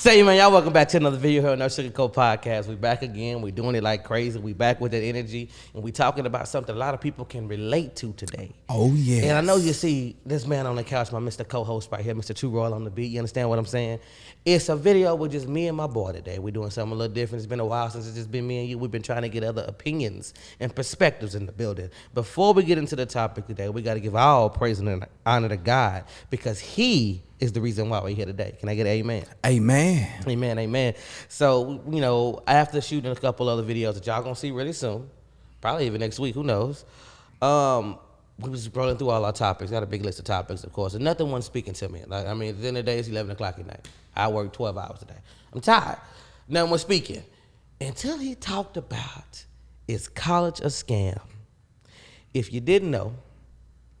Say, man, y'all welcome back to another video here on our Sugar Coat Podcast. We back again. We doing it like crazy. We back with that energy, and we talking about something a lot of people can relate to today. Oh, yeah. And I know you see this man on the couch, my Mr. Co-host right here, Mr. True Royal on the beat. You understand what I'm saying? It's a video with just me and my boy today. We're doing something a little different. It's been a while since it's just been me and you. We've been trying to get other opinions and perspectives in the building. Before we get into the topic today, we got to give all praise and honor to God, because He is the reason why we're here today. Can I get an amen? Amen. Amen, amen. So, you know, after shooting a couple other videos that y'all gonna see really soon, probably even next week, who knows, we was rolling through all our topics. Got a big list of topics, of course, and nothing was speaking to me. Like, I mean, at the end of the day, it's 11 o'clock at night. I work 12 hours a day. I'm tired. Nothing was speaking. Until he talked about, is college a scam? If you didn't know,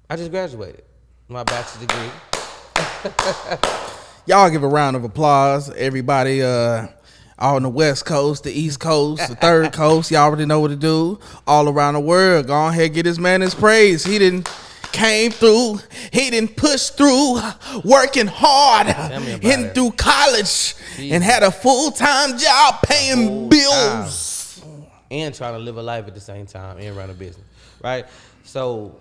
I just graduated my bachelor's degree. Y'all give a round of applause. Everybody on the West Coast, the East Coast, the Third Coast, y'all already know what to do. All around the world, go ahead, get this man his praise. He didn't came through. He didn't push through, working hard, hitting through college, and had a full-time job paying bills. And trying to live a life at the same time and run a business, right? So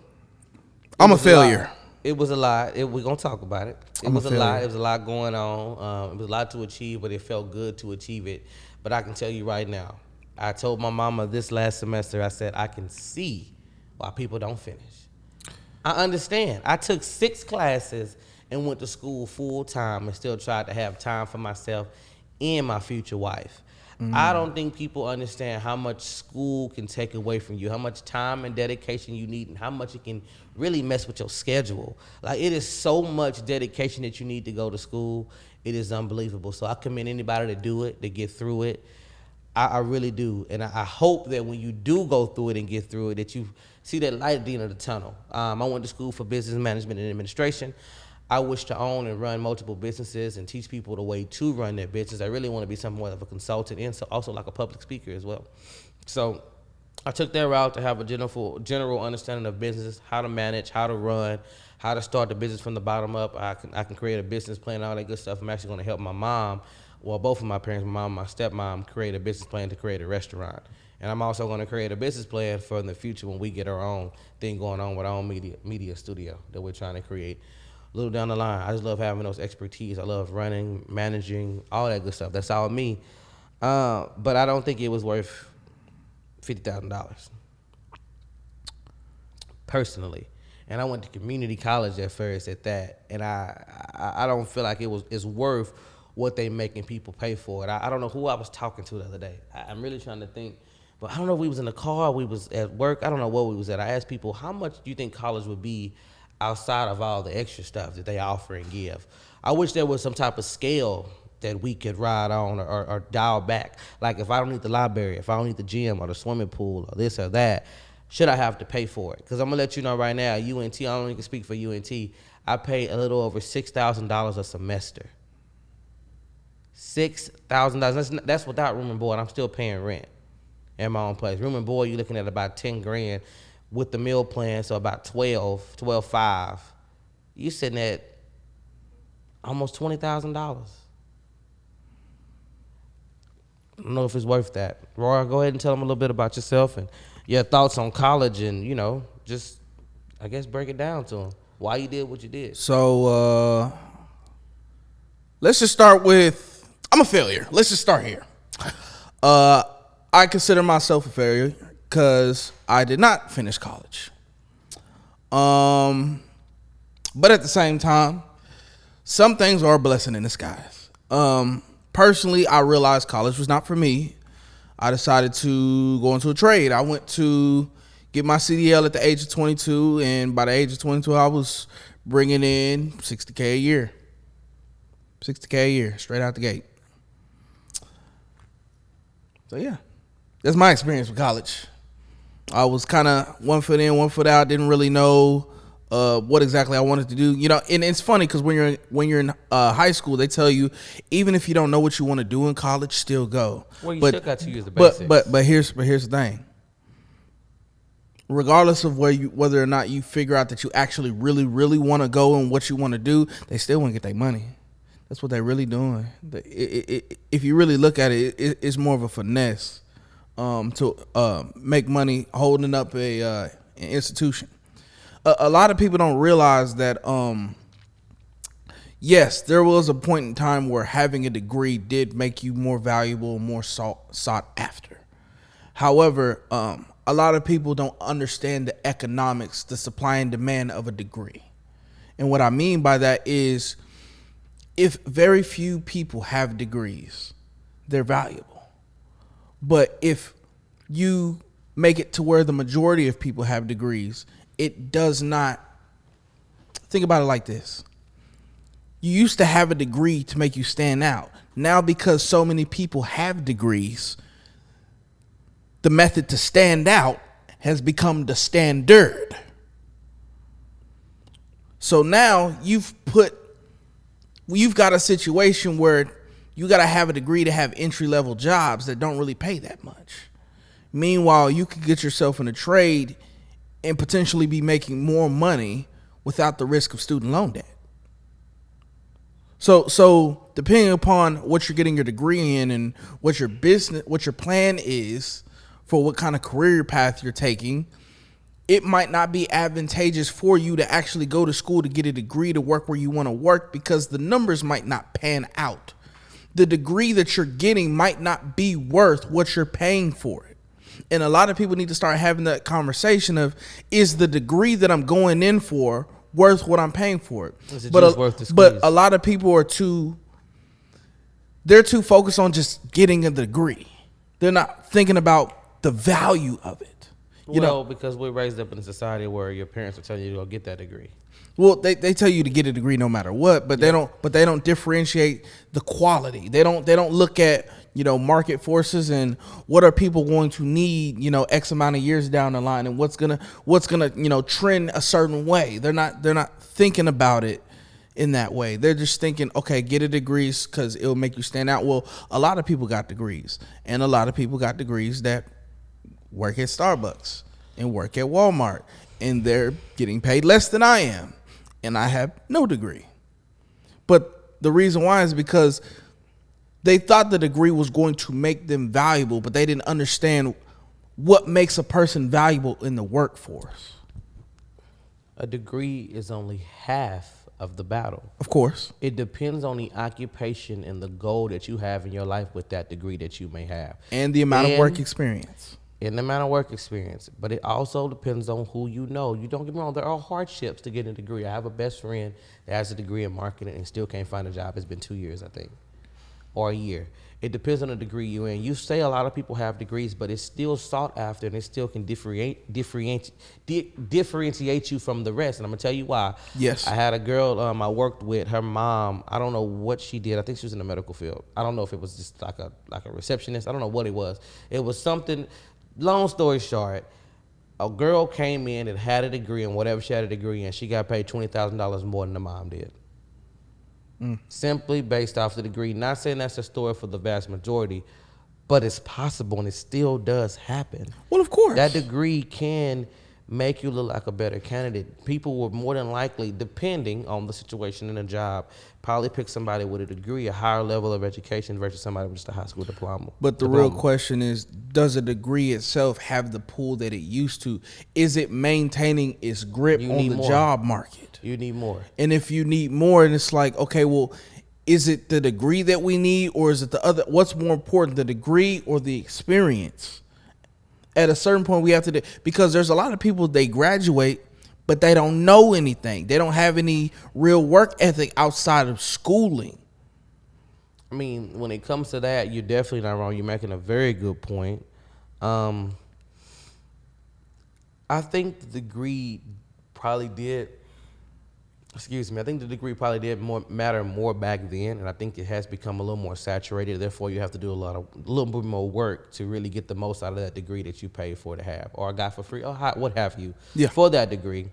I'm a failure. It was a lot. We're going to talk about it. It was a lot. It was a lot going on. It was a lot to achieve, but it felt good to achieve it. But I can tell you right now, I told my mama this last semester, I said, I can see why people don't finish. I understand. I took 6 classes and went to school full time and still tried to have time for myself and my future wife. I don't think people understand how much school can take away from you, how much time and dedication you need, and how much it can really mess with your schedule. Like, it is so much dedication that you need to go to school. It is unbelievable. So I commend anybody to do it, to get through it. I really do. And I hope that when you do go through it and get through it, that you see that light at the end of the tunnel. I went to school for business management and administration. I wish to own and run multiple businesses and teach people the way to run their business. I really want to be somewhat of a consultant and so also like a public speaker as well. So I took that route to have a general understanding of business, how to manage, how to run, how to start the business from the bottom up. I can create a business plan, all that good stuff. I'm actually going to help my mom, well, both of my parents, my mom and my stepmom, create a business plan to create a restaurant. And I'm also going to create a business plan for in the future when we get our own thing going on with our own media studio that we're trying to create. A little down the line, I just love having those expertise. I love running, managing, all that good stuff. That's all me. But I don't think it was worth $50,000 personally. And I went to community college at first at that, and I don't feel like it's worth what they making people pay for it. I don't know who I was talking to the other day. I'm really trying to think, but I don't know if we was in the car, we was at work. I don't know where we was at. I asked people, how much do you think college would be outside of all the extra stuff that they offer and give? I wish there was some type of scale that we could ride on or dial back. Like, if I don't need the library, if I don't need the gym or the swimming pool or this or that, should I have to pay for it? Because I'm going to let you know right now, UNT, I don't even speak for UNT, I pay a little over $6,000 a semester. $6,000. That's without room and board. I'm still paying rent in my own place. Room and board, you're looking at about 10 grand. With the meal plan, so about 12.5, you're sitting at almost $20,000. I don't know if it's worth that. Roy, go ahead and tell them a little bit about yourself and your thoughts on college, and, you know, just, I guess, break it down to them. Why you did what you did. So, let's just start with, I'm a failure. Let's just start here. I consider myself a failure because I did not finish college. But at the same time, some things are a blessing in disguise. Personally, I realized college was not for me. I decided to go into a trade. I went to get my CDL at the age of 22, and by the age of 22, I was bringing in $60K a year. $60K a year, straight out the gate. So yeah, that's my experience with college. I was kind of one foot in, one foot out. Didn't really know what exactly I wanted to do. You know, and it's funny because when you're in high school, they tell you even if you don't know what you want to do in college, still go. Well, you still got to use the basics. But here's the thing. Regardless of whether or not you figure out that you actually really want to go and what you want to do, they still want to get their money. That's what they're really doing. If you really look at it, it's more of a finesse to make money holding up an institution. A lot of people don't realize that, yes, there was a point in time where having a degree did make you more valuable, more sought after. However, a lot of people don't understand the economics, the supply and demand of a degree. And what I mean by that is, if very few people have degrees, they're valuable. But if you make it to where the majority of people have degrees, it does not. Think about it like this. You used to have a degree to make you stand out. Now, because so many people have degrees, the method to stand out has become the standard. So now you've got a situation where you got to have a degree to have entry-level jobs that don't really pay that much. Meanwhile, you could get yourself in a trade and potentially be making more money without the risk of student loan debt. So depending upon what you're getting your degree in and what your plan is for what kind of career path you're taking, it might not be advantageous for you to actually go to school to get a degree to work where you want to work, because the numbers might not pan out. The degree that you're getting might not be worth what you're paying for it. And a lot of people need to start having that conversation of, is the degree that I'm going in for worth what I'm paying for it? Is it just worth the squeeze? But a lot of people are too focused on just getting a degree. They're not thinking about the value of it. Because we're raised up in a society where your parents are telling you to go get that degree. Well, they tell you to get a degree no matter what, but they don't differentiate the quality. They don't look at, market forces and what are people going to need, X amount of years down the line, and what's gonna trend a certain way. They're not thinking about it in that way. They're just thinking, okay, get a degree because it'll make you stand out. Well, a lot of people got degrees, and a lot of people got degrees that work at Starbucks and work at Walmart, and they're getting paid less than I am, and I have no degree. But the reason why is because they thought the degree was going to make them valuable, but they didn't understand what makes a person valuable in the workforce. A degree is only half of the battle. Of course. It depends on the occupation and the goal that you have in your life with that degree that you may have. And the amount of work experience. In the amount of work experience. But it also depends on who you know. You don't get me wrong, there are hardships to get a degree. I have a best friend that has a degree in marketing and still can't find a job. It's been 2 years, I think, or a year. It depends on the degree you're in. You say a lot of people have degrees, but it's still sought after, and it still can differentiate you from the rest. And I'm going to tell you why. Yes. I had a girl I worked with, her mom, I don't know what she did. I think she was in the medical field. I don't know if it was just like a receptionist. I don't know what it was. It was something, long story short, a girl came in and had a degree in whatever she had a degree in. She got paid $20,000 more than the mom did. Simply based off the degree. Not saying that's the story for the vast majority, but it's possible and it still does happen. Well, of course. That degree can make you look like a better candidate. People will more than likely, depending on the situation in a job, probably pick somebody with a degree, a higher level of education versus somebody with just a high school diploma. But the real question is, does a degree itself have the pull that it used to? Is it maintaining its grip on the job market? You need more. And if you need more, and it's like, okay, well, is it the degree that we need, or is it the other? What's more important, the degree or the experience? At a certain point, we have to, because there's a lot of people, they graduate, but they don't know anything. They don't have any real work ethic outside of schooling. I mean, when it comes to that, you're definitely not wrong. You're making a very good point. I think the degree probably did. I think the degree probably did matter more back then, and I think it has become a little more saturated. Therefore, you have to do a little bit more work to really get the most out of that degree that you paid for to have, or got for free, or what have you, for that degree.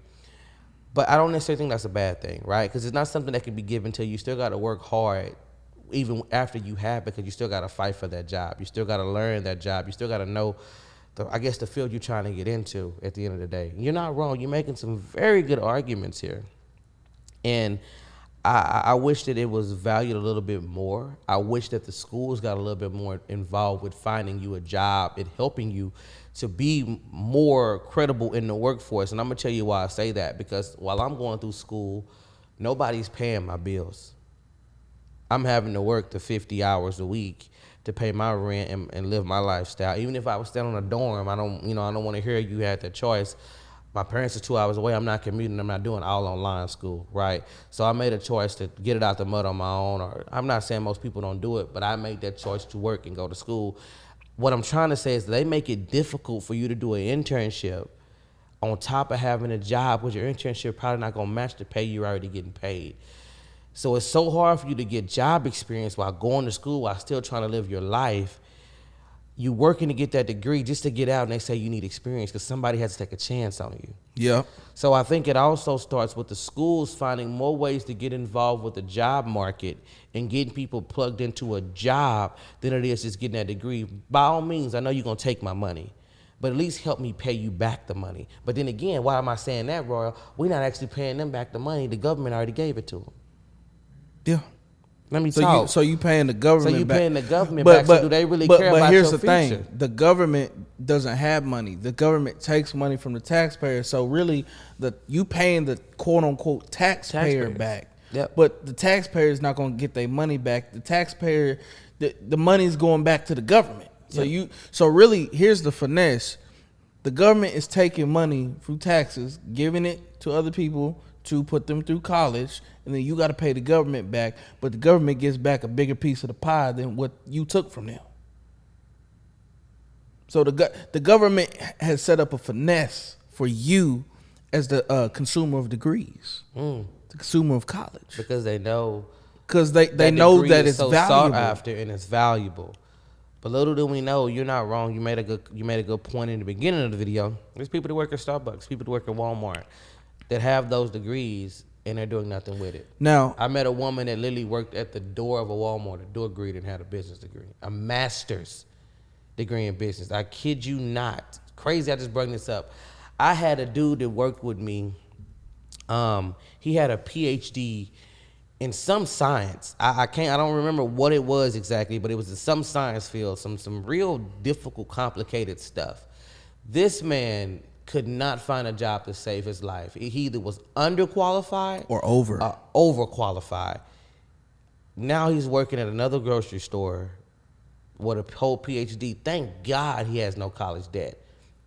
But I don't necessarily think that's a bad thing, right? Because it's not something that can be given to you. You still got to work hard even after you have it, because you still got to fight for that job. You still got to learn that job. You still got to know, the field you're trying to get into at the end of the day. You're not wrong. You're making some very good arguments here. And I wish that it was valued a little bit more. I wish that the schools got a little bit more involved with finding you a job and helping you to be more credible in the workforce. And I'm gonna tell you why I say that, because while I'm going through school, nobody's paying my bills. I'm having to work the 50 hours a week to pay my rent and live my lifestyle. Even if I was staying on a dorm, I don't want to hear you had the choice. My parents are 2 hours away. I'm not commuting. I'm not doing all online school, right? So I made a choice to get it out the mud on my own. Or I'm not saying most people don't do it, but I made that choice to work and go to school. What I'm trying to say is they make it difficult for you to do an internship on top of having a job, because your internship probably not gonna match the pay you're already getting paid. So it's so hard for you to get job experience while going to school, while still trying to live your life. You working to get that degree just to get out, and they say you need experience because somebody has to take a chance on you. Yeah. So I think it also starts with the schools finding more ways to get involved with the job market and getting people plugged into a job than it is just getting that degree. By all means, I know you're going to take my money, but at least help me pay you back the money. But then again, why am I saying that, Royal? We're not actually paying them back the money. The government already gave it to them. Yeah. Let me talk. So you paying the government back. So you paying the government back. So do they really care about here's your the future? thing. The government doesn't have money. The government takes money from the taxpayer. So really, you paying the quote unquote taxpayer back. Yep. But the taxpayer is not going to get their money back. The taxpayer, the money's going back to the government. So really, here's the finesse. The government is taking money through taxes, giving it to other people to put them through college, and then you got to pay the government back, but the government gets back a bigger piece of the pie than what you took from them. So the government has set up a finesse for you as the consumer of degrees, the consumer of college, because they know they know that it's so valuable sought after and it's valuable. But little do we know, you're not wrong. You made a good point in the beginning of the video. There's people that work at Starbucks, people that work at Walmart, that have those degrees and they're doing nothing with it. Now, I met a woman that literally worked at the door of a Walmart, a door greeter, and had a business degree, a master's degree in business. I kid you not. Crazy, I just brought this up. I had a dude that worked with me. He had a PhD in some science. I don't remember what it was exactly, but it was in some science field, some real difficult, complicated stuff. This man could not find a job to save his life. He either was underqualified or overqualified. Now he's working at another grocery store with a whole PhD. Thank God he has no college debt.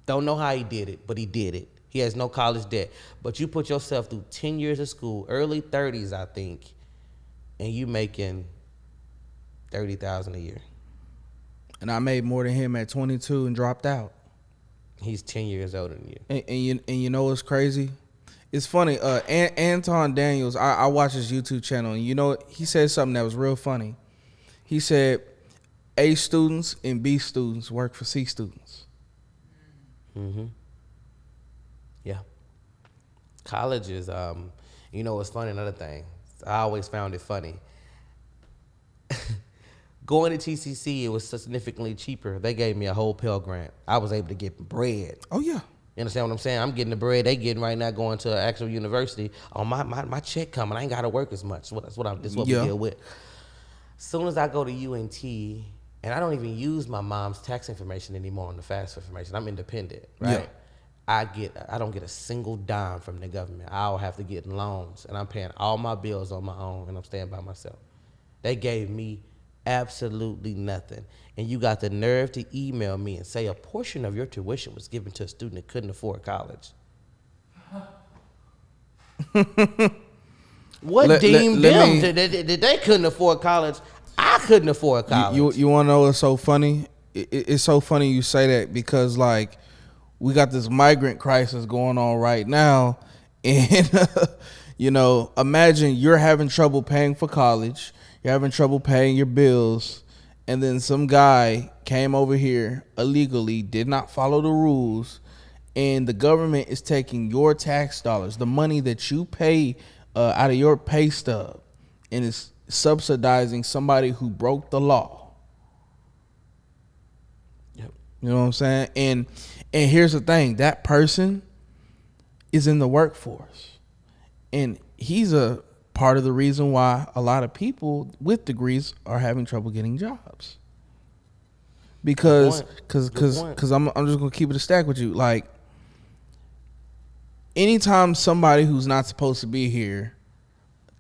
Don't know how he did it, but he did it. He has no college debt. But you put yourself through 10 years of school, early 30s, I think, and you making $30,000 a year. And I made more than him at 22 and dropped out. He's 10 years older than you. And you know what's crazy? It's funny. Anton Daniels, I watch his YouTube channel, and you know, he said something that was real funny. He said A students and B students work for C students. Mm-hmm. Yeah. College is, you know what's funny, another thing. I always found it funny. Going to TCC, it was significantly cheaper. They gave me a whole Pell Grant. I was able to get bread. Oh, yeah. You understand what I'm saying? I'm getting the bread they getting right now going to an actual university. Oh, my check coming. I ain't got to work as much. That's what we deal with. As soon as I go to UNT, and I don't even use my mom's tax information anymore on the FAFSA information. I'm independent, right? Yeah. I don't get a single dime from the government. I'll have to get loans, and I'm paying all my bills on my own, and I'm staying by myself. They gave me absolutely nothing. And you got the nerve to email me and say a portion of your tuition was given to a student that couldn't afford college. What deemed them that they couldn't afford college? I couldn't afford college. You want to know what's so funny? It's so funny you say that, because like we got this migrant crisis going on right now, and you know, imagine you're having trouble paying for college. You're having trouble paying your bills, and then some guy came over here illegally, did not follow the rules, and the government is taking your tax dollars, the money that you pay out of your pay stub, and is subsidizing somebody who broke the law. Yep. You know what I'm saying? And here's the thing, that person is in the workforce, and he's a part of the reason why a lot of people with degrees are having trouble getting jobs. Because I'm just gonna keep it a stack with you. Like, anytime somebody who's not supposed to be here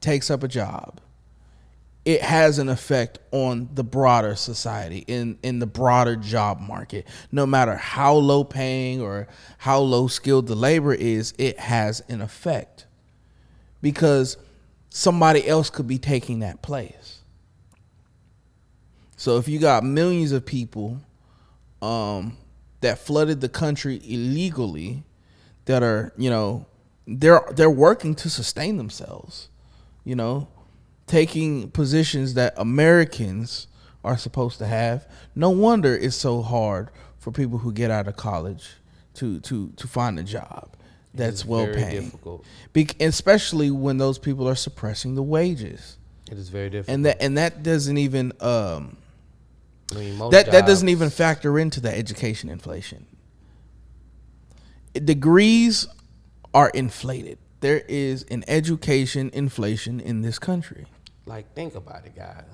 takes up a job, it has an effect on the broader society, in the broader job market. No matter how low paying or how low skilled the labor is, it has an effect, because somebody else could be taking that place. So if you got millions of people that flooded the country illegally, that are, they're working to sustain themselves, taking positions that Americans are supposed to have, no wonder it's so hard for people who get out of college to find a job that's well paying. Difficult. Especially when those people are suppressing the wages. It is very difficult. And that doesn't even that doesn't even factor into the education inflation. Degrees are inflated. There is an education inflation in this country. Like, think about it, guys.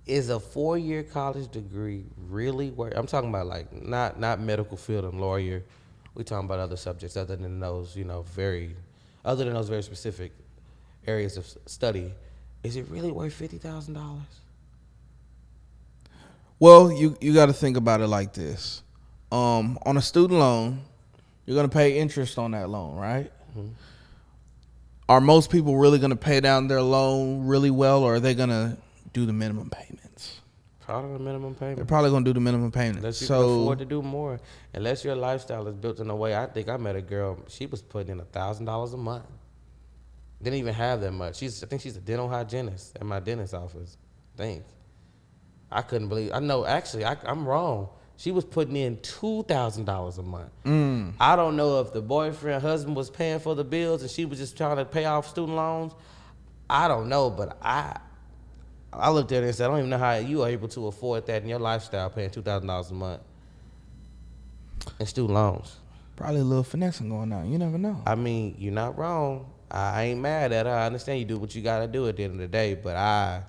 Is a 4-year college degree really worth? I'm talking about, like, not medical field and lawyer. We're talking about other subjects other than those, very specific areas of study. Is it really worth $50,000? Well, you got to think about it like this. On a student loan, you're going to pay interest on that loan, right? Mm-hmm. Are most people really going to pay down their loan really well, or are they going to do the minimum payments? Probably the minimum payment. They're probably going to do the minimum payment. Unless you can afford to do more. Unless your lifestyle is built in a way. I think I met a girl, she was putting in $1,000 a month. Didn't even have that much. I think she's a dental hygienist at my dentist's office. I couldn't believe. I know, actually, I'm wrong. She was putting in $2,000 a month. I don't know if the husband was paying for the bills and she was just trying to pay off student loans. I don't know, but I looked at her and said, I don't even know how you are able to afford that in your lifestyle, paying $2,000 a month in student loans. Probably a little finessing going on. You never know. I mean, you're not wrong. I ain't mad at her. I understand you do what you got to do at the end of the day, but I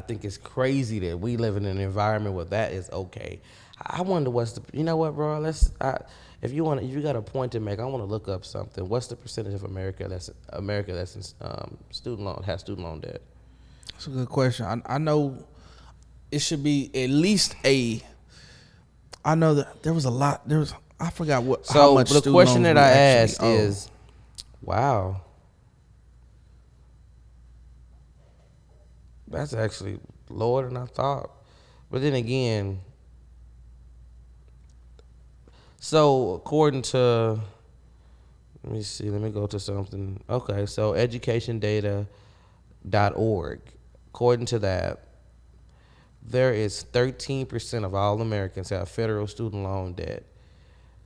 think it's crazy that we live in an environment where that is okay. I wonder you know what, bro? If you got a point to make, I want to look up something. What's the percentage of America that's in student loan debt? That's a good question. I know it should be at least I know that there was a lot. I forgot what. So how much the question that I asked is, wow. That's actually lower than I thought. But then again, so according to, let me go to something. Okay, so educationdata.org. According to that, there is 13% of all Americans have federal student loan debt.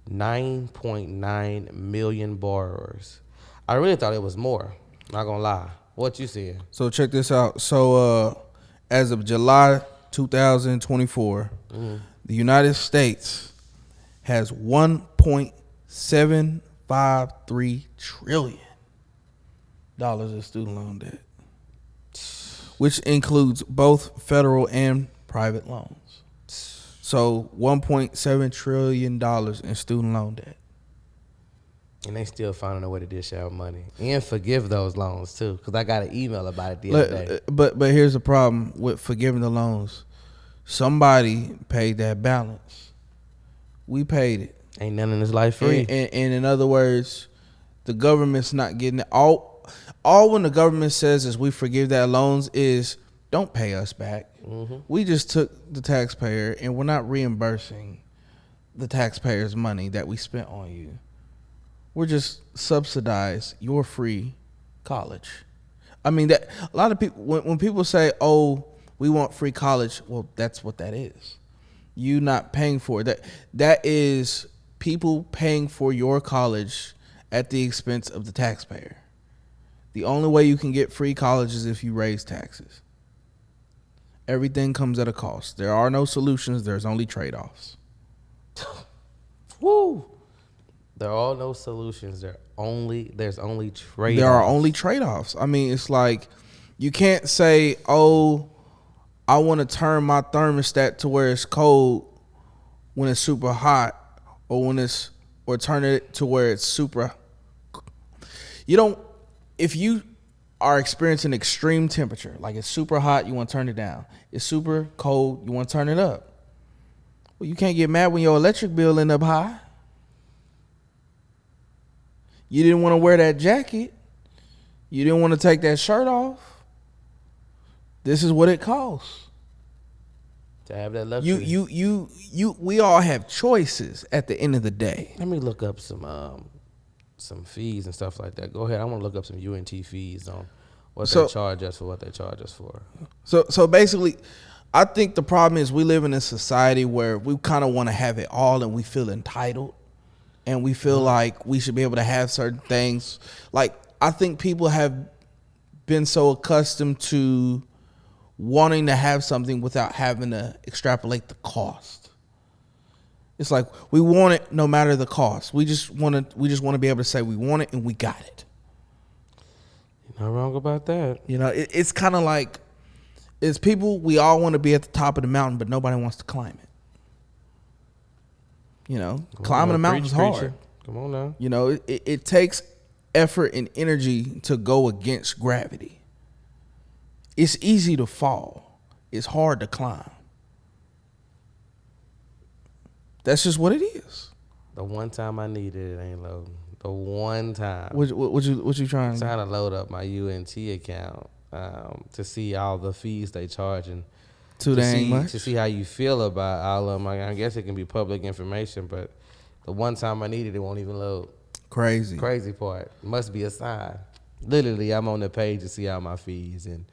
9.9 million borrowers. I really thought it was more, not gonna lie. What you seeing? So check this out. So as of July 2024, the United States has $1.753 trillion in student loan debt, which includes both federal and private loans. So $1.7 trillion in student loan debt. And they still finding a way to dish out money and forgive those loans too. Because I got an email about it the other day. But here's the problem with forgiving the loans. Somebody paid that balance. We paid it. Ain't none in this life free. And in other words, the government's not getting it. All when the government says is we forgive that loans is don't pay us back. Mm-hmm. We just took the taxpayer and we're not reimbursing the taxpayer's money that we spent on you. We're just subsidize your free college. I mean, that a lot of people, when people say, "Oh, we want free college," well, that's what that is. You not paying for it. That is people paying for your college at the expense of the taxpayer. The only way you can get free college is if you raise taxes. Everything comes at a cost. There are no solutions. There's only trade-offs. Woo. There are no solutions. There's only trade-offs. There are only trade-offs. I mean, it's like you can't say, "Oh, I want to turn my thermostat to where it's cold when it's super hot, or turn it to where it's super." You don't. If you are experiencing extreme temperature, like it's super hot, you want to turn it down. It's super cold, you want to turn it up. Well, you can't get mad when your electric bill end up high. You didn't want to wear that jacket. You didn't want to take that shirt off. This is what it costs. To have that luxury. We all have choices at the end of the day. Let me look up some fees and stuff like that. Go ahead. I want to look up some UNT fees on what they charge us for. So basically, I think the problem is we live in a society where we kind of want to have it all and we feel entitled and we feel like we should be able to have certain things. Like, I think people have been so accustomed to wanting to have something without having to extrapolate the cost. It's like we want it no matter the cost. We just want to be able to say we want it and we got it. You're not wrong about that. You know, it's kind of like, it's people, we all want to be at the top of the mountain, but nobody wants to climb it. You know, climbing a mountain is hard. Come on now. You know, it takes effort and energy to go against gravity. It's easy to fall. It's hard to climb. That's just what it is. The one time I needed it ain't loading. The one time. What you trying? I'm trying to load up my UNT account to see all the fees they charge and Too dang much. To see how you feel about all of them. I guess it can be public information, but the one time I needed it won't even load. Crazy part. Must be a sign. Literally, I'm on the page to see all my fees, and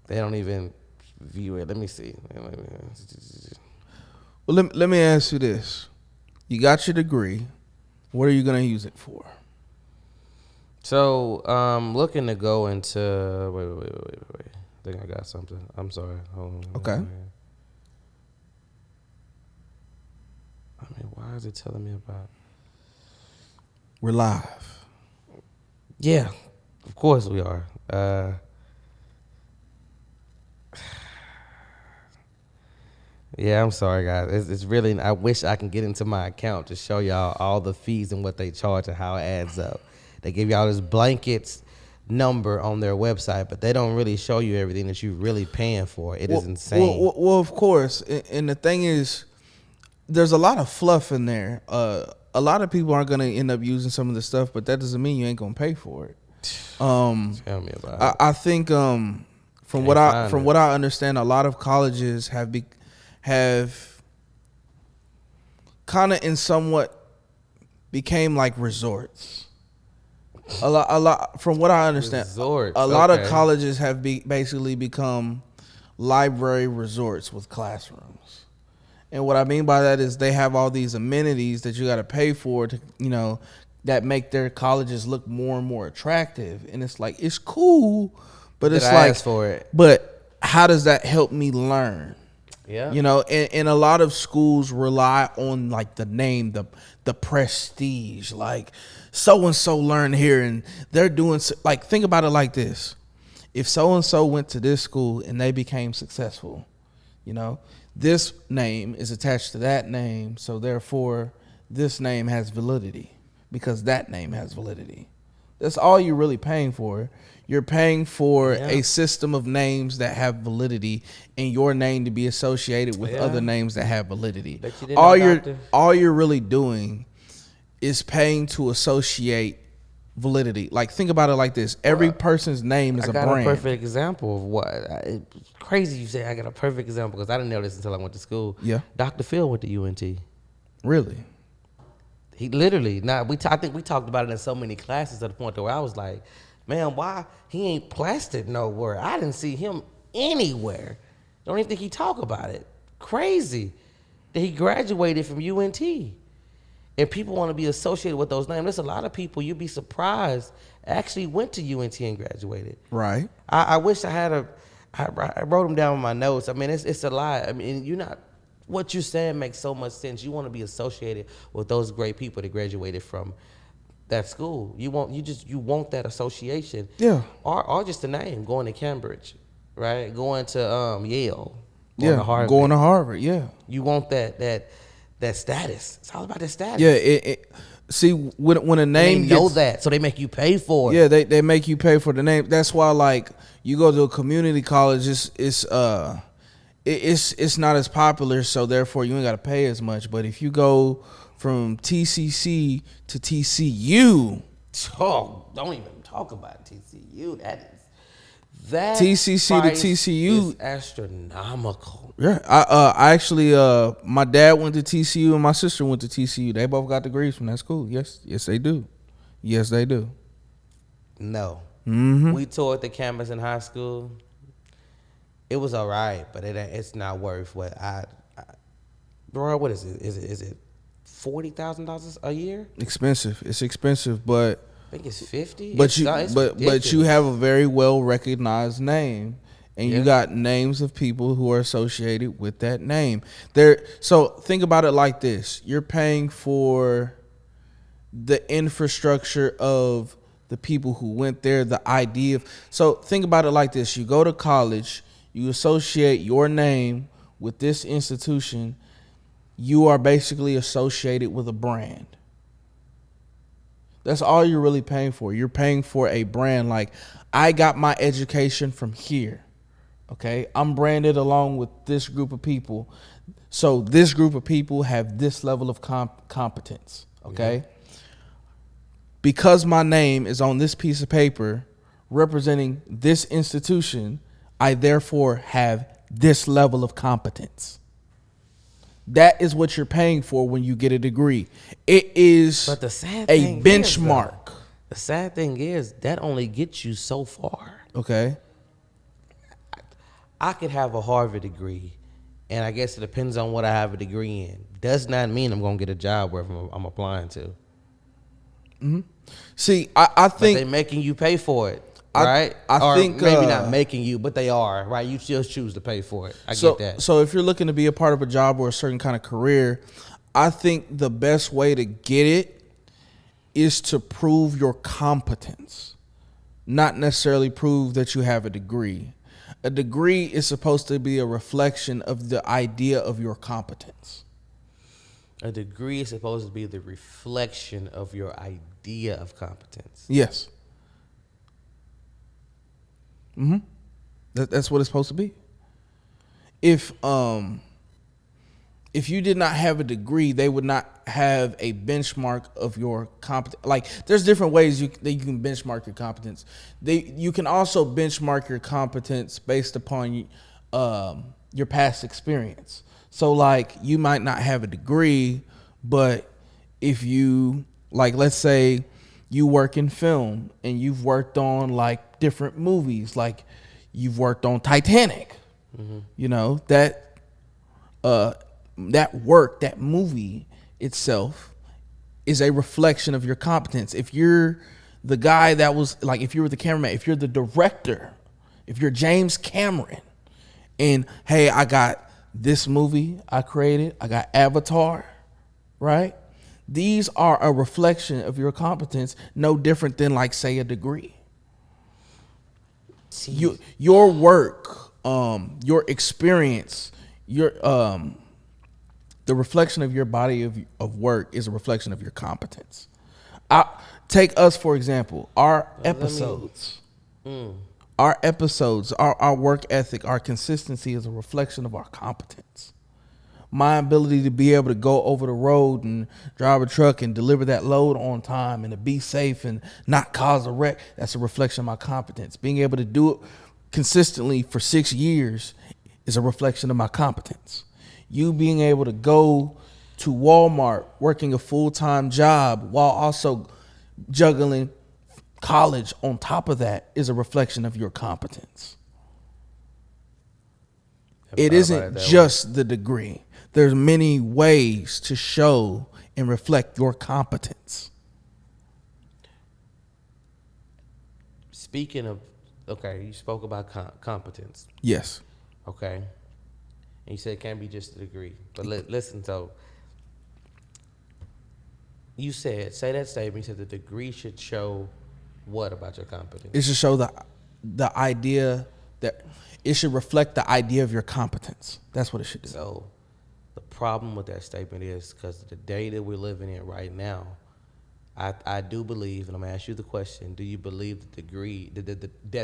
they don't even view it. Let me see. Well, let me ask you this. You got your degree. What are you going to use it for? So, looking to go into... Wait. I think I got something. I'm sorry. Hold on. Okay. I mean, why is it telling me about... We're live. Yeah, of course we are. Yeah, I'm sorry, guys. It's really... I wish I can get into my account to show y'all all the fees and what they charge and how it adds up. They give y'all this blankets number on their website, but they don't really show you everything that you're really paying for. It is insane. Well, of course. And the thing is, there's a lot of fluff in there. A lot of people aren't going to end up using some of the stuff, but that doesn't mean you ain't going to pay for it. Tell me about it. I think from what I understand, a lot of colleges have kind of in somewhat became like resorts. A lot. From what I understand, a lot of colleges have basically become library resorts with classrooms. And what I mean by that is they have all these amenities that you got to pay for to, that make their colleges look more and more attractive. And it's like, it's cool, but it's like, for it. But how does that help me learn? Yeah. And a lot of schools rely on like the name, the prestige, like so-and-so learned here and they're doing, like, think about it like this. If so-and-so went to this school and they became successful, this name is attached to that name. So therefore this name has validity because that name has validity. That's all you're really paying for. You're paying for a system of names that have validity and your name to be associated with other names that have validity. All you're really doing is paying to associate validity. Like, think about it like this. Every person's name is a brand. I got a perfect example of what. It's crazy you say I got a perfect example because I didn't know this until I went to school. Yeah. Dr. Phil went to UNT. Really? He literally, I think we talked about it in so many classes to the point where I was like, man, why he ain't plastered nowhere? I didn't see him anywhere. Don't even think he talk about it. Crazy that he graduated from UNT. And people want to be associated with those names. There's a lot of people, you'd be surprised, actually went to UNT and graduated. Right. I wish I had I wrote them down in my notes. I mean, it's a lot. I mean, you're not what you're saying makes so much sense. You want to be associated with those great people that graduated from that school. You want that association. Yeah. Or just the name, going to Cambridge, right? Going to Yale, going to Harvard. Going to Harvard. Yeah. You want that status. It's all about the status. Yeah. See, when a name they know that, so they make you pay for it. Yeah, they make you pay for the name. That's why, like, you go to a community college, it's not as popular, so therefore you ain't got to pay as much. But if you go from TCC to TCU, don't even talk about TCU. That TCC to TCU is astronomical. Yeah, I actually my dad went to TCU and my sister went to TCU. They both got degrees from that school. Yes, they do. Yes, they do. No, mm-hmm. We toured the campus in high school. It was all right, but it's not worth what bro, what is it? Is it $40,000 a year? Expensive. It's expensive, but I think it's 50. But you have a very well recognized name, and you got names of people who are associated with that name. So think about it like this: you're paying for the infrastructure of the people who went there, the idea of. So think about it like this: you go to college, you associate your name with this institution. You are basically associated with a brand. That's all you're really paying for. You're paying for a brand. Like, I got my education from here. Okay, I'm branded along with this group of people. So this group of people have this level of competence. Okay, because my name is on this piece of paper representing this institution, I therefore have this level of competence. That is what you're paying for when you get a degree. It is but the sad a thing benchmark. The sad thing is that only gets you so far. Okay. I could have a Harvard degree, and I guess it depends on what I have a degree in. Does not mean I'm going to get a job wherever I'm applying to. Mm-hmm. See, I think but they're making you pay for it. Right? I think maybe not making you, but they are, right? You just choose to pay for it. I get that. So if you're looking to be a part of a job or a certain kind of career, I think the best way to get it is to prove your competence, not necessarily prove that you have a degree. A degree is supposed to be a reflection of the idea of your competence. A degree is supposed to be the reflection of your idea of competence. Yes. Mm-hmm. That's what it's supposed to be. If you did not have a degree, they would not have a benchmark of your competence. Like, there's different ways that you can benchmark your competence. You can also benchmark your competence based upon your past experience. So, like, you might not have a degree, but if you, like, let's say you work in film and you've worked on, like, different movies, like you've worked on Titanic, you know, that work, that movie itself is a reflection of your competence. If you're the guy that was, like, if you were the cameraman, if you're the director, if you're James Cameron, and hey, I got this movie I created, I got Avatar, right? These are a reflection of your competence, no different than, like, say, a degree. Your work, your experience, the reflection of your body of work is a reflection of your competence. Take us, for example, our episodes, our work ethic, our consistency is a reflection of our competence. My ability to be able to go over the road and drive a truck and deliver that load on time and to be safe and not cause a wreck, that's a reflection of my competence. Being able to do it consistently for 6 years is a reflection of my competence. You being able to go to Walmart working a full-time job while also juggling college on top of that is a reflection of your competence. It isn't just the degree. There's many ways to show and reflect your competence. Speaking of, okay, you spoke about competence. Yes. Okay. And you said it can't be just a degree. But listen, so you said, say that statement, you said the degree should show what about your company? It should show the idea that it should reflect the idea of your competence. That's what it should do. So the problem with that statement is because the day that we're living in right now, I do believe, and I'm gonna ask you the question: do you believe the degree that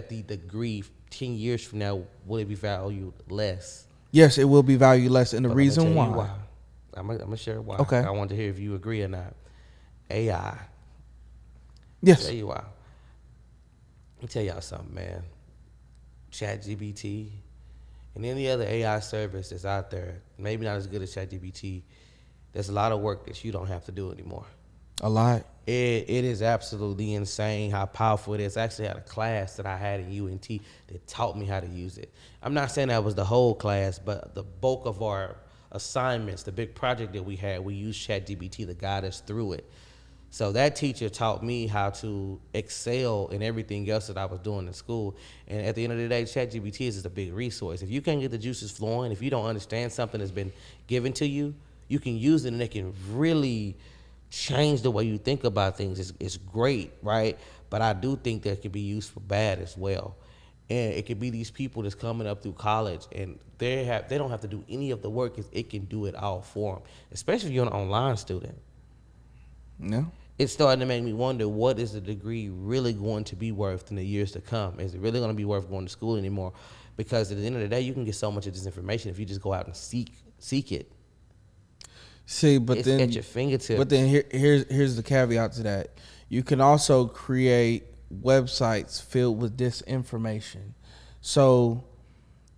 the degree 10 years from now will it be valued less? Yes, it will be valued less, and the reason why. I'm gonna share why. Okay. I want to hear if you agree or not. AI. Yes. I'll tell you why. Let me tell y'all something, man. ChatGPT and any other AI service that's out there, maybe not as good as ChatGPT. There's a lot of work that you don't have to do anymore. A lot. It is absolutely insane how powerful it is. I actually had a class that I had in UNT that taught me how to use it. I'm not saying that was the whole class, but the bulk of our assignments, the big project that we had, we used ChatGPT to guide us through it. So that teacher taught me how to excel in everything else that I was doing in school. And at the end of the day, ChatGPT is just a big resource. If you can't get the juices flowing, if you don't understand something that's been given to you, you can use it and it can really change the way you think about things. It's great, right? But I do think that it can be used for bad as well. And it could be these people that's coming up through college and they don't have to do any of the work. It can do it all for them, especially if you're an online student. No. It's starting to make me wonder, what is the degree really going to be worth in the years to come? Is it really going to be worth going to school anymore? Because at the end of the day, you can get so much of this information if you just go out and seek it. See, but it's then at your fingertips. But then here's the caveat to that. You can also create websites filled with disinformation. So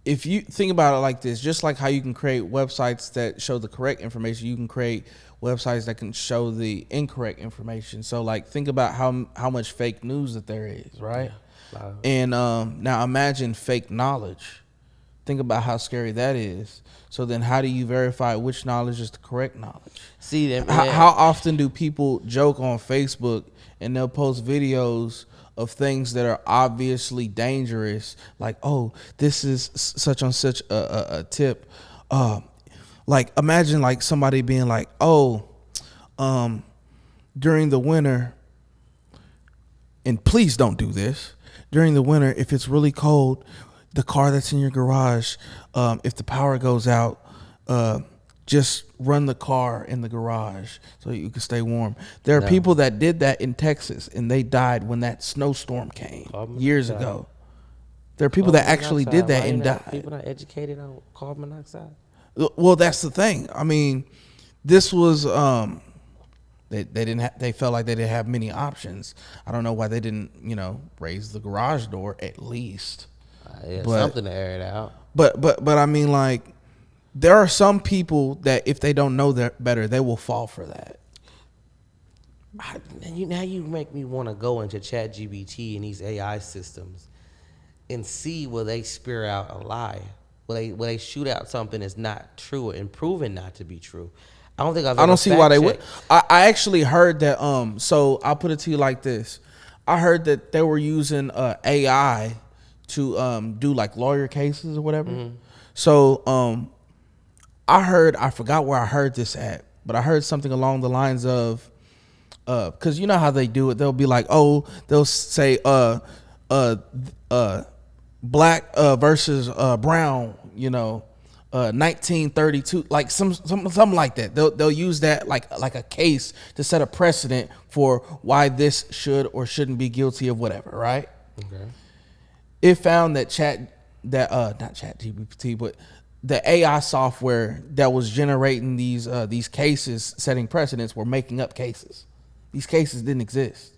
if you think about it like this, just like how you can create websites that show the correct information, you can create websites that can show the incorrect information. So like think about how much fake news that there is, right? Yeah. And now imagine fake knowledge. Think about how scary that is. So then how do you verify which knowledge is the correct knowledge? See, how often do people joke on Facebook and they'll post videos of things that are obviously dangerous, like, oh, this is such on such a tip. Like imagine like somebody being like, oh, during the winter, and please don't do this, during the winter, if it's really cold, the car that's in your garage, if the power goes out, just run the car in the garage so you can stay warm. There are people that did that in Texas, and they died when that snowstorm came years ago. There are people that actually did that and died. People not educated on carbon monoxide. Well, that's the thing. I mean, this was they felt like they didn't have many options. I don't know why they didn't, raise the garage door at least. Something to air it out. But I mean, like, there are some people that if they don't know that better, they will fall for that. Now you make me want to go into ChatGPT and these AI systems and see will they spear out a lie. Will they shoot out something that's not true and proven not to be true? I don't think I don't see why they would. I actually heard that. So I'll put it to you like this. I heard that they were using AI to do like lawyer cases or whatever. Mm-hmm. So I forgot where I heard this at, but I heard something along the lines of, because you know how they do it. They'll be like, oh, they'll say black versus brown, 1932, like something like that. They'll use that like a case to set a precedent for why this should or shouldn't be guilty of whatever, right? Okay. It found that not ChatGPT, but the AI software that was generating these cases, setting precedents, were making up cases. These cases didn't exist.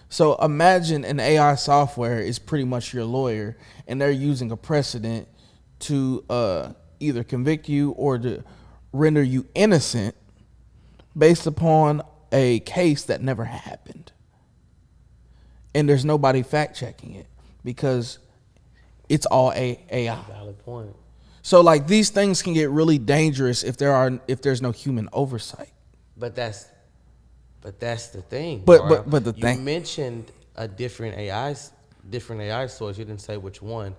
So imagine an AI software is pretty much your lawyer, and they're using a precedent to either convict you or to render you innocent based upon a case that never happened. And there's nobody fact checking it because it's all AI. Valid point. So like these things can get really dangerous if there's no human oversight. But that's the thing. But the thing you mentioned a different AI source. You didn't say which one.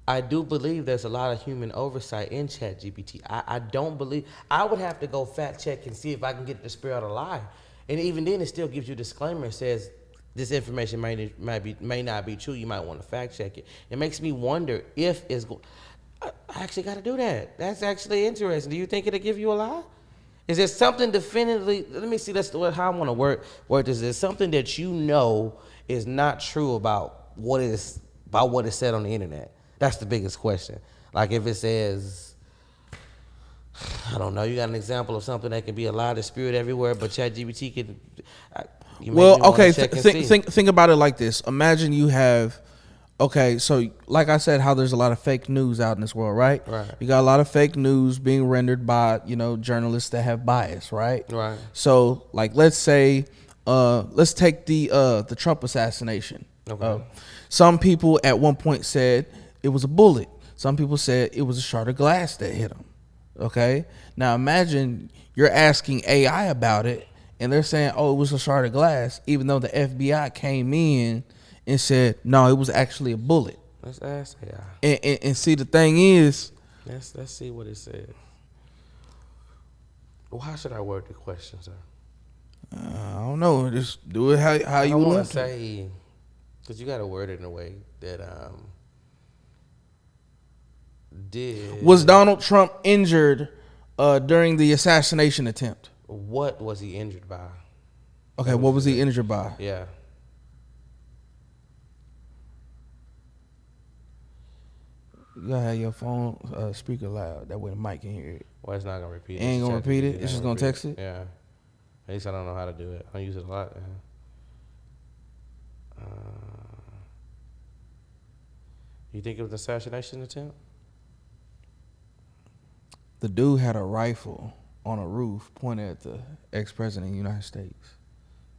I do believe there's a lot of human oversight in ChatGPT. I don't believe I would have to go fact check and see if I can get the spirit of a lie. And even then, it still gives you a disclaimer and says this information may not be true. You might want to fact check it. It makes me wonder if I actually got to do that. That's actually interesting. Do you think it'll give you a lie? Is there something definitively? Let me see. That's how I want to word this. Is there something that you know is not true about what is said on the internet? That's the biggest question. Like if it says, I don't know, you got an example of something that can be a lie, the spirit everywhere, but ChatGPT could. Think about it like this. Imagine you have. Okay, so like I said, how there's a lot of fake news out in this world, right? Right. You got a lot of fake news being rendered by, journalists that have bias, right? Right. So, like, let's say, let's take the Trump assassination. Okay. Some people at one point said it was a bullet. Some people said it was a shard of glass that hit him. Okay. Now imagine you're asking AI about it, and they're saying, "Oh, it was a shard of glass," even though the FBI came in and said, no, it was actually a bullet. Let's ask AI. And see, the thing is, let's see what it says. Well, how should I word the question, sir? I don't know. Just do it how you want to say, because you got to word it in a way that Was Donald Trump injured during the assassination attempt? What was he injured by? Okay, what was he injured by? Yeah. You gotta have your phone speaker loud. That way the mic can hear it. Well, it's not gonna repeat it. Ain't gonna repeat it? It's just gonna text it? Yeah. At least I don't know how to do it. I use it a lot. You think it was an assassination attempt? The dude had a rifle on a roof pointed at the ex-president of the United States.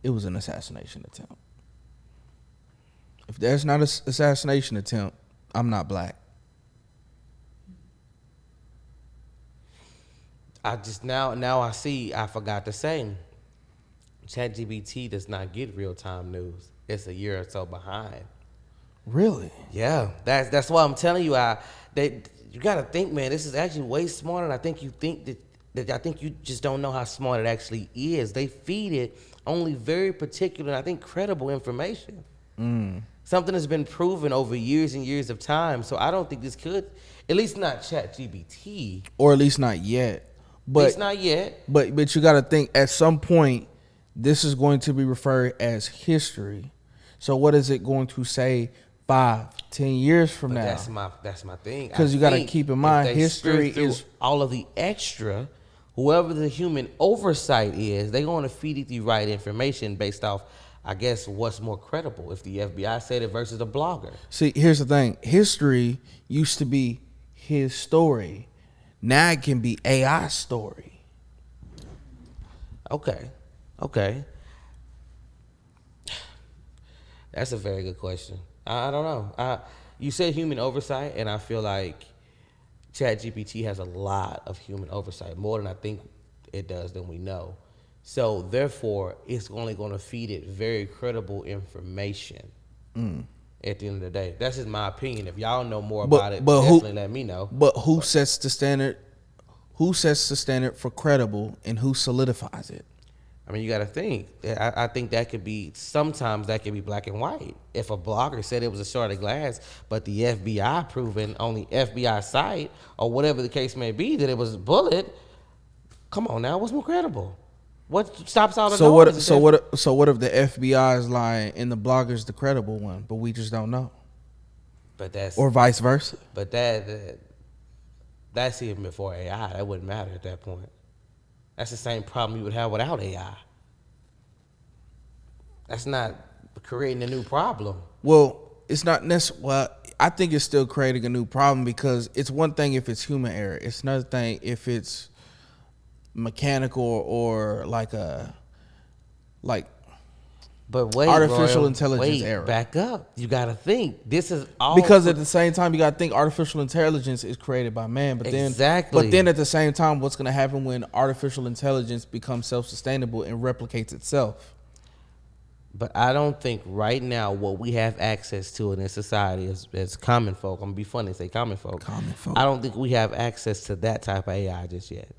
It was an assassination attempt. If that's not an assassination attempt, I'm not black. I just now I see. I forgot to say, ChatGPT does not get real time news. It's a year or so behind. Really? Yeah, that's why I'm telling you. You got to think, man. This is actually way smarter than I think you think. That I think you just don't know how smart it actually is. They feed it only very particular and I think credible information. Something that's been proven over years and years of time. So I don't think this could, at least not ChatGPT, or at least not yet. But at least not yet. But you got to think at some point this is going to be referred as history. So what is it going to say 5, 10 years from now? That's my thing. Because you got to keep in mind history is all of the extra. Whoever the human oversight is, they're going to feed it the right information based off, I guess, what's more credible. If the FBI said it versus a blogger. See, here's the thing. History used to be his story. Now it can be AI story. Okay. That's a very good question. I don't know. You said human oversight, and I feel like ChatGPT has a lot of human oversight, more than I think it does than we know. So therefore, it's only going to feed it very credible information. At the end of the day, that's just my opinion. If y'all know more about it, definitely let me know. But who sets the standard? Who sets the standard for credible, and who solidifies it? I mean, you got to think. I think that could be, sometimes that could be black and white. If a blogger said it was a shard of glass, but the FBI proven on the FBI site or whatever the case may be that it was a bullet, come on now, what's more credible? What stops all the noise? So what if the FBI is lying and the blogger's the credible one, but we just don't know? But that's, or vice versa. But that's even before AI. That wouldn't matter at that point. That's the same problem you would have without AI. That's not creating a new problem. Well, it's not necessarily. Well, I think it's still creating a new problem because it's one thing if it's human error. It's another thing if it's mechanical or but wait, artificial Royal, intelligence error. Back up. You got to think. This is all because at the same time you got to think artificial intelligence is created by man. But then at the same time, what's going to happen when artificial intelligence becomes self-sustainable and replicates itself? But I don't think right now what we have access to in this society as common folk. I'm gonna be funny and say common folk. Common folk. I don't think we have access to that type of AI just yet.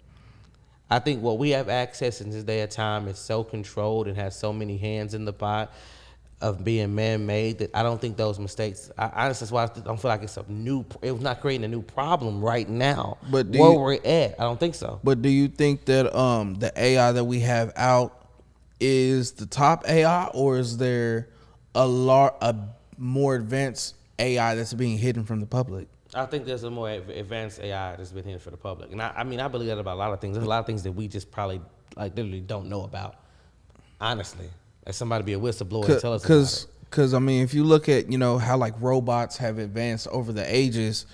I think what we have access in this day of time is so controlled and has so many hands in the pot of being man-made that I don't think those mistakes. Honestly, that's why I don't feel like it's it was not creating a new problem right now. But where we're at, I don't think so. But do you think that the AI that we have out is the top AI, or is there a more advanced AI that's being hidden from the public? I think there's a more advanced AI that's been hidden for the public, and I mean I believe that about a lot of things. There's a lot of things that we just probably literally don't know about. Honestly, as somebody be a whistleblower and tell us about it. Because I mean, if you look at how like robots have advanced over the ages,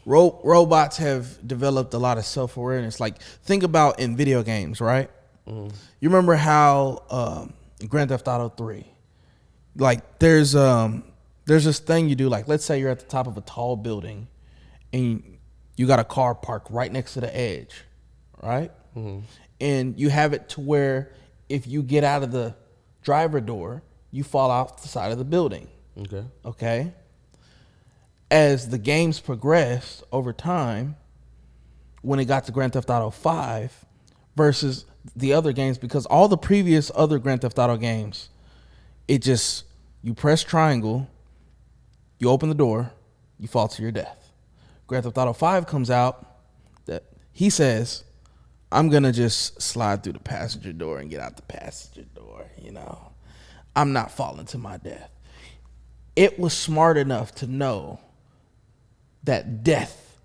robots have developed a lot of self-awareness. Like think about in video games, right? Mm-hmm. You remember how Grand Theft Auto 3, like there's this thing you do, like let's say you're at the top of a tall building and you got a car parked right next to the edge, right? Mm-hmm. And you have it to where if you get out of the driver door, you fall off the side of the building. Okay. As the games progressed over time, when it got to Grand Theft Auto 5 versus the other games, because all the previous other Grand Theft Auto games, you press triangle, you open the door, you fall to your death. Grand Theft Auto 5 comes out, that he says, I'm going to just slide through the passenger door and get out the passenger door, I'm not falling to my death. It was smart enough to know that death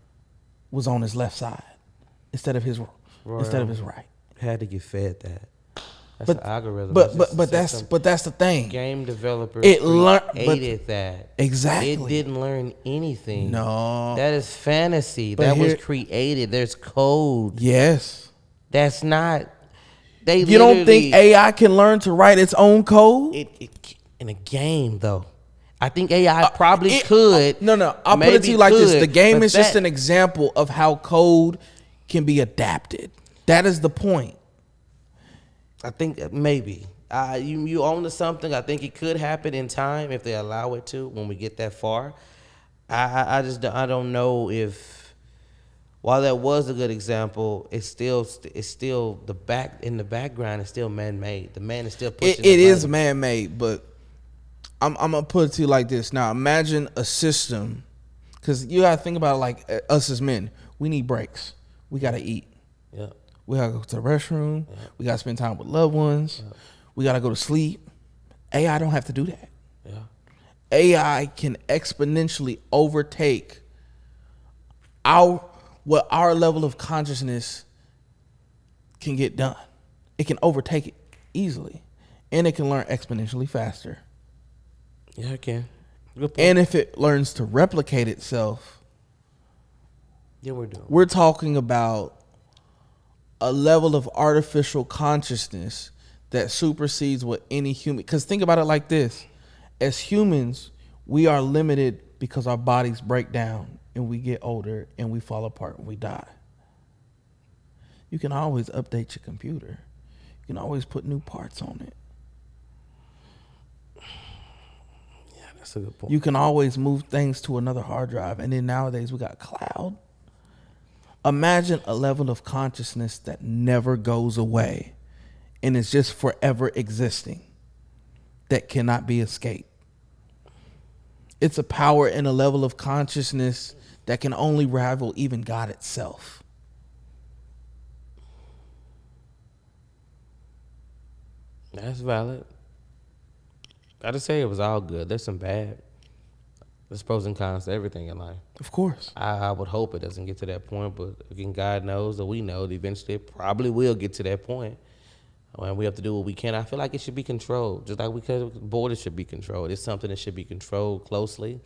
was on his left side instead of his right. Had to get fed that. That's an algorithm. But that's the thing. Game developers created that. Exactly. It didn't learn anything. No. That is fantasy. That was created. There's code. Yes. That's not. You don't think AI can learn to write its own code? In a game, though. I think AI probably could. No. I'll put it to you like this. The game is just an example of how code can be adapted. That is the point. I think maybe. You own to something. I think it could happen in time if they allow it to when we get that far. I don't know if, while that was a good example, it's still in the background. It's still man-made. The man is still pushing. It is man-made, but I'm gonna put it to you like this. Now imagine a system, because you gotta think about it like us as men. We need breaks. We gotta eat. Yeah. We gotta go to the restroom. Yeah. We gotta spend time with loved ones. Yeah. We gotta go to sleep. AI don't have to do that. Yeah. AI can exponentially overtake what our level of consciousness can get done. It can overtake it easily, and it can learn exponentially faster. Yeah, it can. Good point. And if it learns to replicate itself, yeah, we're talking about a level of artificial consciousness that supersedes what any human. Because think about it like this: as humans, we are limited because our bodies break down and we get older and we fall apart and we die. You can always update your computer. You can always put new parts on it. Yeah, that's a good point. You can always move things to another hard drive. And then nowadays we got cloud. Imagine a level of consciousness that never goes away and is just forever existing, that cannot be escaped. It's a power and a level of consciousness that can only rival even God itself. That's valid. I just say it was all good. There's some bad. There's pros and cons to everything in life. Of course. I would hope it doesn't get to that point, but again, God knows, or we know that eventually it probably will get to that point. And we have to do what we can. I feel like it should be controlled, just like borders should be controlled. It's something that should be controlled closely.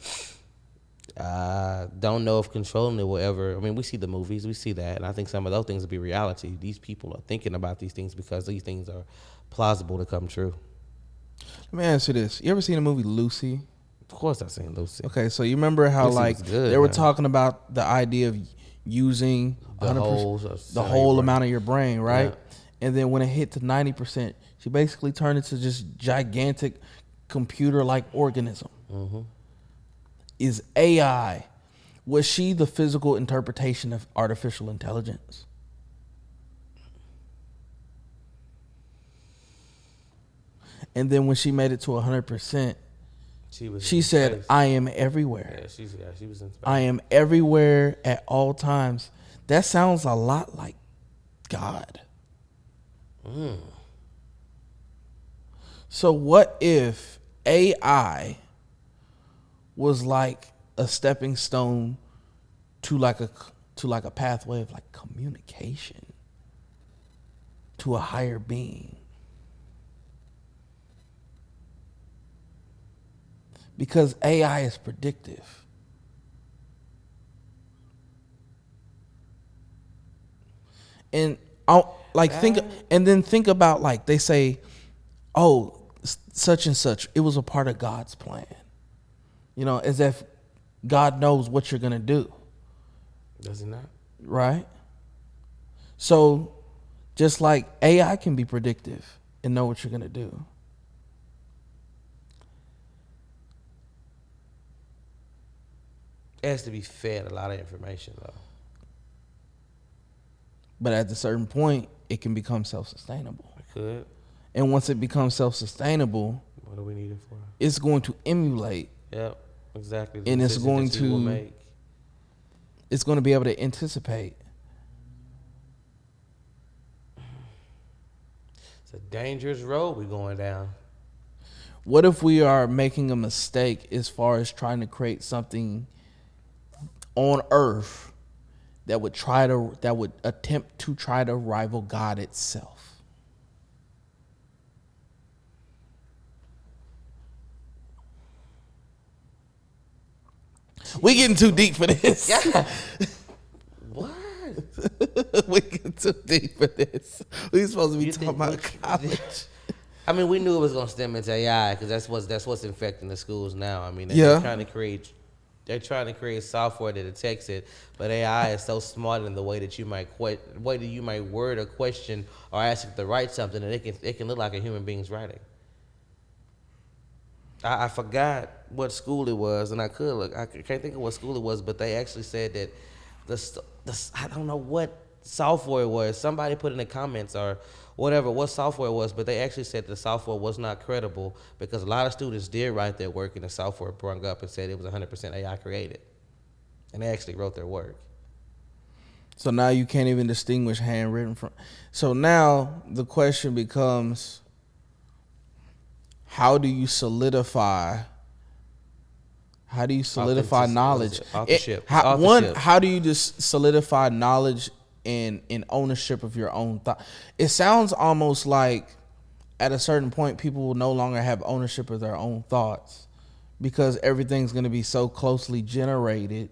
Don't know if controlling it will ever. I mean, we see the movies, we see that, and I think some of those things will be reality. These people are thinking about these things because these things are plausible to come true. Let me ask you this: you ever seen the movie Lucy? Of course, I've seen Lucy. Okay, so you remember how Lucy good, they were talking about the idea of using the whole amount of your brain, right? And then when it hit to 90%, she basically turned into just gigantic computer-like organism. Mm-hmm. Is AI, was she the physical interpretation of artificial intelligence? And then when she made it to 100%, she said, space. I am everywhere. Yeah, she was in space. I am everywhere at all times. That sounds a lot like God. So what if AI was like a stepping stone to like a pathway of like communication to a higher being? Because AI is predictive. And think about, like, they say, oh, such and such, it was a part of God's plan. You know, as if God knows what you're gonna do. Does he not? Right? So just like AI can be predictive and know what you're gonna do. It has to be fed a lot of information, though. But at a certain point, it can become self-sustainable. It could. And once it becomes self-sustained, what do we need it for? It's going to emulate. Yep, exactly. And it's going to be able to anticipate. It's a dangerous road we're going down. What if we are making a mistake as far as trying to create something on Earth that would attempt to try to rival God itself? We getting too deep for this. Yeah. What? We getting too deep for this. We supposed to be talking about college. I mean, we knew it was going to stem into AI because that's what's infecting the schools now. I mean, they're trying to create software that detects it, but AI is so smart in the way that you might word a question or ask it to write something, and it can look like a human being's writing. I forgot what school it was, and I could look. I can't think of what school it was, but they actually said that I don't know what software it was. Somebody put in the comments or whatever what software it was, but they actually said the software was not credible because a lot of students did write their work and the software brung up and said it was 100% AI created. And they actually wrote their work. So now you can't even distinguish handwritten from... So now the question becomes, how do you solidify knowledge? Authorship. How do you just solidify knowledge in ownership of your own thought? It sounds almost like at a certain point people will no longer have ownership of their own thoughts because everything's going to be so closely generated,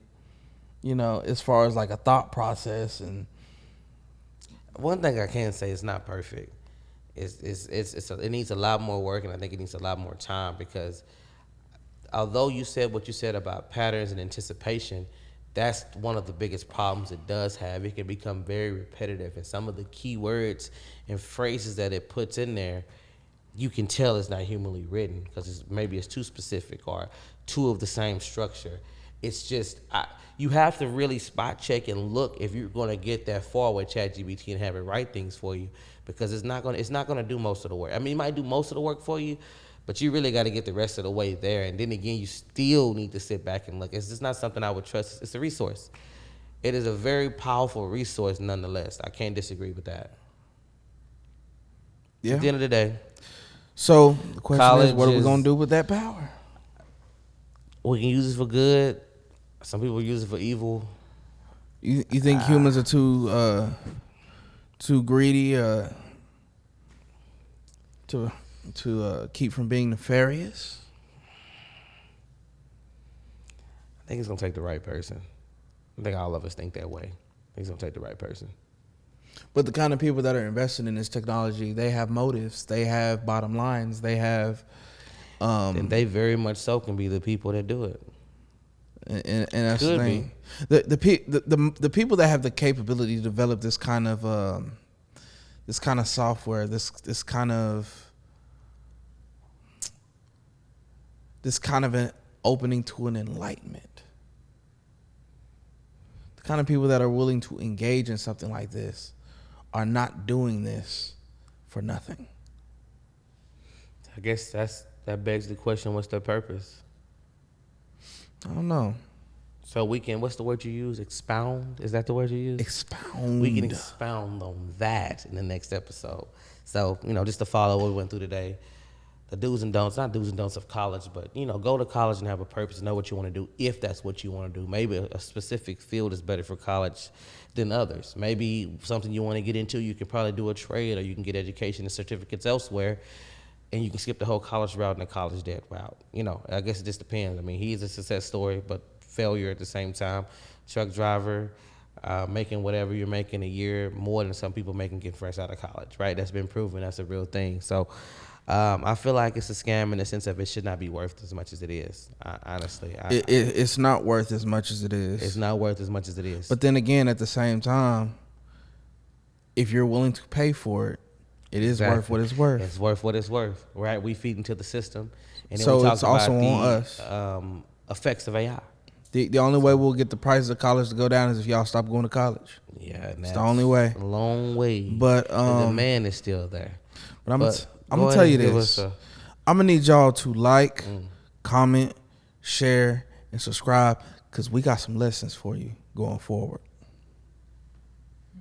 you know, as far as like a thought process. And one thing I can say is not perfect. It needs a lot more work, and I think it needs a lot more time because although you said what you said about patterns and anticipation, that's one of the biggest problems it does have. It can become very repetitive, and some of the key words and phrases that it puts in there, you can tell it's not humanly written because maybe it's too specific or too of the same structure. It's just you have to really spot check and look if you're going to get that far with ChatGPT and have it write things for you, because it's not going to do most of the work. I mean, it might do most of the work for you, but you really got to get the rest of the way there. And then again, you still need to sit back and look. It's just not something I would trust. It's a resource. It is a very powerful resource nonetheless. I can't disagree with that. Yeah. At the end of the day. So the question is, what are we going to do with that power? We can use it for good. Some people use it for evil. You think humans are too greedy to keep from being nefarious? I think it's going to take the right person. I think all of us think that way. I think it's going to take the right person. But the kind of people that are invested in this technology, they have motives. They have bottom lines. They have... and they very much so can be the people that do it. And that's the thing. The people that have the capability to develop this kind of this kind of software, this kind of an opening to an enlightenment. The kind of people that are willing to engage in something like this are not doing this for nothing. I guess that begs the question, what's their purpose? I don't know. So we can, what's the word you use? Expound? Is that the word you use? Expound. We can expound on that in the next episode. So, just to follow what we went through today, the do's and don'ts, not do's and don'ts of college, but, go to college and have a purpose, know what you want to do, if that's what you want to do. Maybe a specific field is better for college than others. Maybe something you want to get into, you can probably do a trade, or you can get education and certificates elsewhere, and you can skip the whole college route and the college debt route. I guess it just depends. I mean, he's a success story, but failure at the same time. Truck driver, making whatever you're making a year, more than some people making getting fresh out of college, right? That's been proven. That's a real thing. So I feel like it's a scam in the sense of it should not be worth as much as it is. Honestly, it's not worth as much as it is. It's not worth as much as it is. But then again, at the same time, if you're willing to pay for it, it is worth what it's worth. It's worth what it's worth, right? We feed into the system, and then so we talk it's about also the on us. Effects of AI. The only way we'll get the prices of college to go down is if y'all stop going to college. Yeah, it's the only way. A long way. But the demand is still there. But I'm gonna tell you this. I'm gonna need y'all to like, comment, share, and subscribe, because we got some lessons for you going forward.